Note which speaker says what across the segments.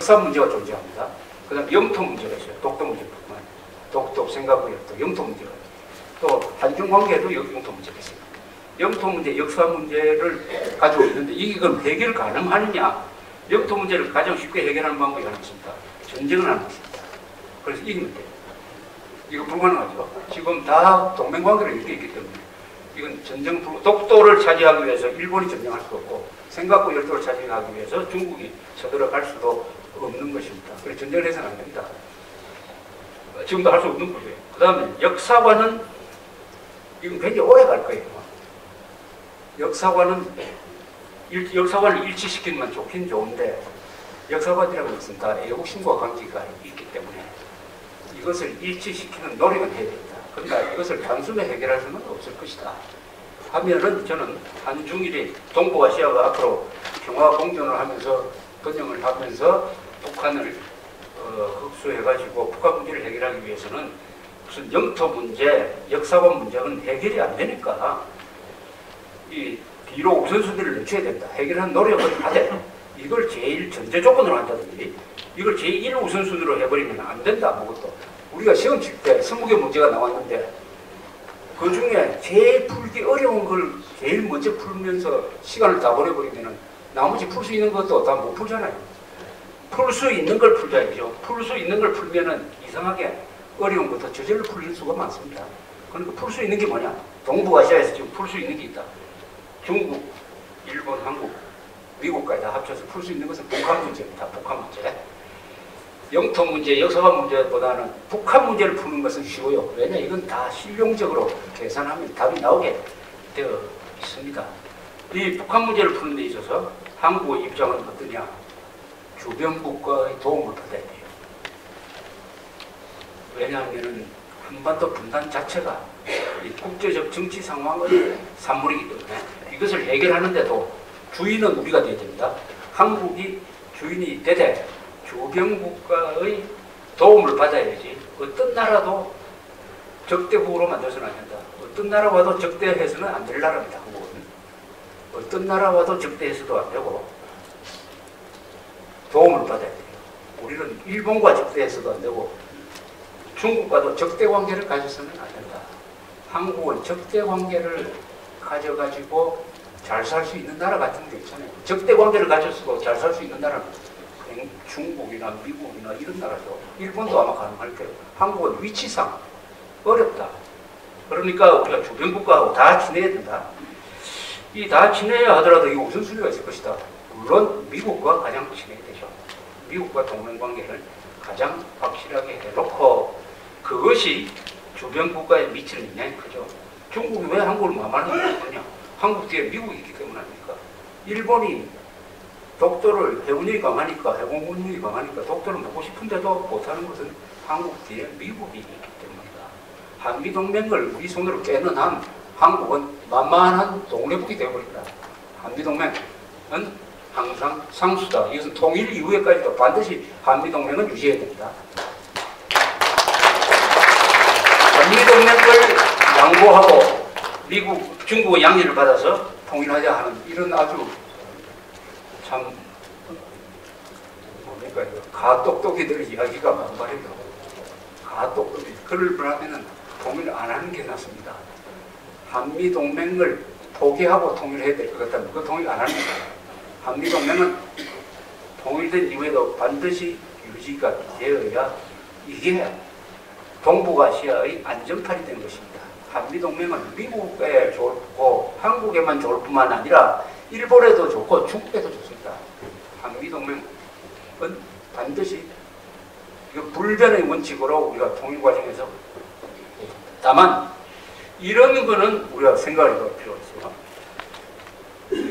Speaker 1: 역사 문제가 존재합니다. 그 다음 영토 문제가 있어요. 독도 문제뿐만. 독도, 생각과 역도, 영토 문제가 있어요. 또 한중 관계도 영토 문제가 있어요. 영토 문제, 역사 문제를 가지고 있는데 이게 그럼 해결 가능하느냐? 영토 문제를 가장 쉽게 해결하는 방법이 하나 있습니다. 전쟁을 하는 것입니다. 그래서 이기면 돼요. 이거 불가능하죠. 지금 다 동맹관계를 이렇게 있기 때문에 이건 전쟁 독도를 차지하기 위해서 일본이 전쟁할 수 없고 생각과 열도를 차지하기 위해서 중국이 쳐들어갈 수도 없는 것입니다. 그래서 전쟁을 해서는 안 됩니다. 지금도 할 수 없는 거예요. 그 다음에 역사관은 이건 굉장히 오래 갈 거예요. 역사관을 일치시키는 건 좋긴 좋은데 역사관이라고 것은 다 애국심과 관계가 있기 때문에 이것을 일치시키는 노력은 해야 됩니다. 그러니까 이것을 단숨에 해결할 수는 없을 것이다. 하면은 저는 한중일이 동북아시아가 앞으로 평화 공존을 하면서 번영을 하면서 북한을 흡수해가지고 북한 문제를 해결하기 위해서는 무슨 영토 문제, 역사관 문제는 해결이 안 되니까 이 뒤로 우선순위를 늦춰야 된다. 해결하는 노력을 하되 이걸 제일 전제 조건으로 한다든지 이걸 제1 우선순위로 해버리면 안 된다. 아무것도. 우리가 시험 칠 때 20개 문제가 나왔는데 그 중에 제일 풀기 어려운 걸 제일 먼저 풀면서 시간을 다 보내버리면 나머지 풀 수 있는 것도 다 못 풀잖아요. 풀 수 있는 걸 풀자야죠. 풀 수 있는 걸 풀면은 이상하게 어려운 것도 저절로 풀릴 수가 많습니다. 그러니까 풀 수 있는 게 뭐냐? 동북아시아에서 지금 풀 수 있는 게 있다. 중국, 일본, 한국, 미국까지 다 합쳐서 풀 수 있는 것은 북한 문제입니다. 북한 문제. 영토 문제, 역사관 문제보다는 북한 문제를 푸는 것은 쉬워요. 왜냐? 이건 다 실용적으로 계산하면 답이 나오게 되어 있습니다. 이 북한 문제를 푸는 데 있어서 한국의 입장은 어떠냐? 주변 국가의 도움을 받아야 돼요. 왜냐하면 한반도 분단 자체가 이 국제적 정치 상황의 산물이기 때문에 이것을 해결하는데도 주인은 우리가 돼야 됩니다. 한국이 주인이 되되 주변 국가의 도움을 받아야지 어떤 나라도 적대국으로 만들어서는 안 된다. 어떤 나라와도 적대해서는 안 될 나라입니다. 한국은. 어떤 나라와도 적대해서도 안 되고 도움을 받아야 돼요. 우리는 일본과 적대해서도 안 되고 중국과도 적대 관계를 가져서는 안 된다. 한국은 적대 관계를 가져가지고 잘 살 수 있는 나라 같은 게 있잖아요. 적대 관계를 가졌어도 잘 살 수 있는 나라는 중국이나 미국이나 이런 나라죠. 일본도 아마 가능할 거예요. 한국은 위치상 어렵다. 그러니까 우리가 주변 국가하고 다 지내야 된다. 이 다 지내야 하더라도 이 우선순위가 있을 것이다. 물론 미국과 가장 친해야 되죠. 미국과 동맹관계를 가장 확실하게 해놓고 그것이 주변 국가에 미치는 영향이 크죠. 중국이 왜 한국을 만만하는 거냐? 한국 뒤에 미국이 있기 때문 아닙니까? 일본이 독도를 해운력이 강하니까 해공군력이 강하니까 독도를 먹고 싶은데도 못하는 것은 한국 뒤에 미국이 있기 때문이다. 한미동맹을 우리 손으로 깨는 한 한국은 만만한 동래북이 되어버린다. 한미동맹은 항상 상수다. 이것은 통일 이후에까지도 반드시 한미동맹은 유지해야 됩니다. 한미동맹을 양보하고 미국, 중국의 양해를 받아서 통일하자 하는 이런 아주 참 뭡니까 이거 가똑똑이들 이야기가 많말이에요. 가똑똑이. 그럴 바라면은 통일 안 하는 게 낫습니다. 한미동맹을 포기하고 통일해야 될 것 같다면 그 통일 안 하는 거예요. 한미동맹은 통일된 이후에도 반드시 유지가 되어야 이게 동북아시아의 안전판이 된 것입니다. 한미동맹은 미국에 좋고 한국에만 좋을 뿐만 아니라 일본에도 좋고 중국에도 좋습니다. 한미동맹은 반드시 불변의 원칙으로 우리가 통일 과정에서 다만 이런 거는 우리가 생각을 해볼 필요가 있어요.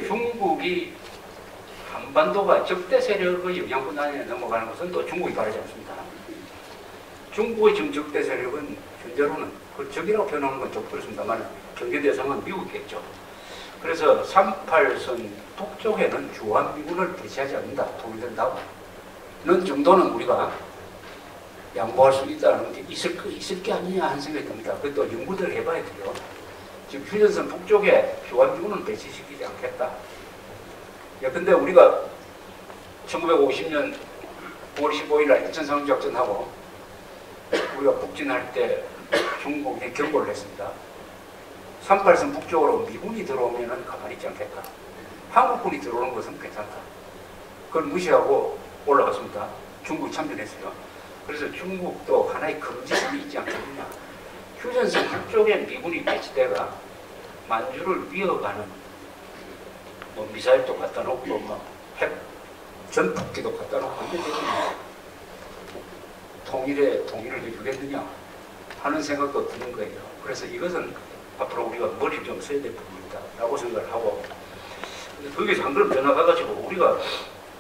Speaker 1: 중국이 한반도가 적대 세력의 영향권 안에 넘어가는 것은 또 중국이 바라지 않습니다. 중국의 지금 적대 세력은 현재로는 그 적이라고 표현하는 건 좀 그렇습니다만 경계 대상은 미국이겠죠. 그래서 38선 북쪽에는 주한미군을 배치하지 않는다. 통일된다고. 는 정도는 우리가 양보할 수 있다는 게 있을 게 아니냐 하는 생각이 듭니다. 그것도 연구를 해봐야 돼요. 지금 휴전선 북쪽에 주한미군은 배치시키지 않겠다. 근데 우리가 1950년 9월 15일 날 인천상륙작전하고 우리가 북진할 때 중국에 경고를 했습니다. 38선 북쪽으로 미군이 들어오면 가만히 있지 않겠다. 한국군이 들어오는 것은 괜찮다. 그걸 무시하고 올라갔습니다. 중국이 참전했어요. 그래서 중국도 하나의 금지선이 있지 않겠느냐. 휴전선 북쪽에 미군이 배치대가 만주를 위협하는 뭐 미사일도 갖다 놓고 뭐 핵 전폭기도 갖다 놓고 하면 통일을 해주겠느냐 하는 생각도 드는 거예요. 그래서 이것은 앞으로 우리가 머리를 좀 써야 될 부분이다 라고 생각을 하고, 거기서 한 걸음 더 나가가지고 우리가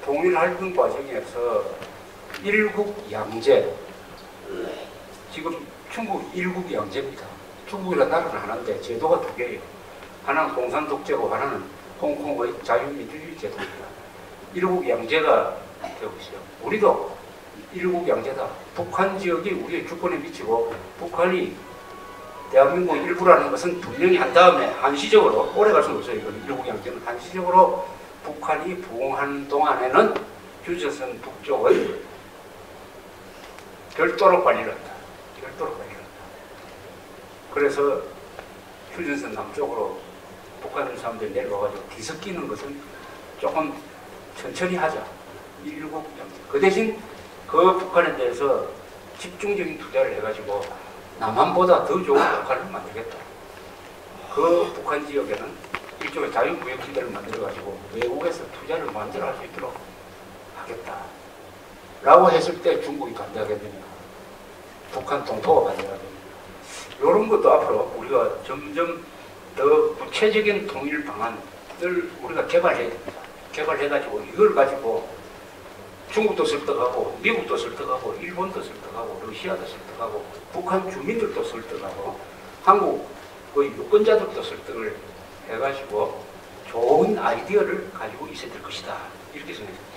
Speaker 1: 통일하는 과정에서 일국 양제, 지금 중국 일국 양제입니다. 중국이라는 나라는 하나인데 제도가 두 개예요. 하나는 공산 독재고 하나는 홍콩의 자유민주주의 제도입니다. 일국 양제가 되고 있어요. 우리도 일국 양제다. 북한 지역이 우리의 주권에 미치고 북한이 대한민국 일부라는 것은 분명히 한 다음에 한시적으로, 오래 갈 수는 없어요. 이건 일국 양제는 한시적으로 북한이 부흥하는 동안에는 휴전선 북쪽을 별도로 관리를 한다. 별도로 관리를 한다. 그래서 휴전선 남쪽으로 북한 사람들이 내려와가지고 뒤섞이는 것은 조금 천천히 하자. 일국 양제. 그 대신 그 북한에 대해서 집중적인 투자를 해가지고 남한보다 더 좋은 북한을 만들겠다. 그 북한 지역에는 일종의 자유무역지대를 만들어가지고 외국에서 투자를 만들어할 수 있도록 하겠다. 라고 했을 때 중국이 반대하겠느냐. 북한 동포가 반대하겠느냐. 이런 것도 앞으로 우리가 점점 더 구체적인 통일 방안을 우리가 개발해야 됩니다. 개발해가지고 이걸 가지고 중국도 설득하고 미국도 설득하고 일본도 설득하고 러시아도 설득하고 북한 주민들도 설득하고 한국의 유권자들도 설득을 해가지고 좋은 아이디어를 가지고 있어야 될 것이다. 이렇게 생각합니다.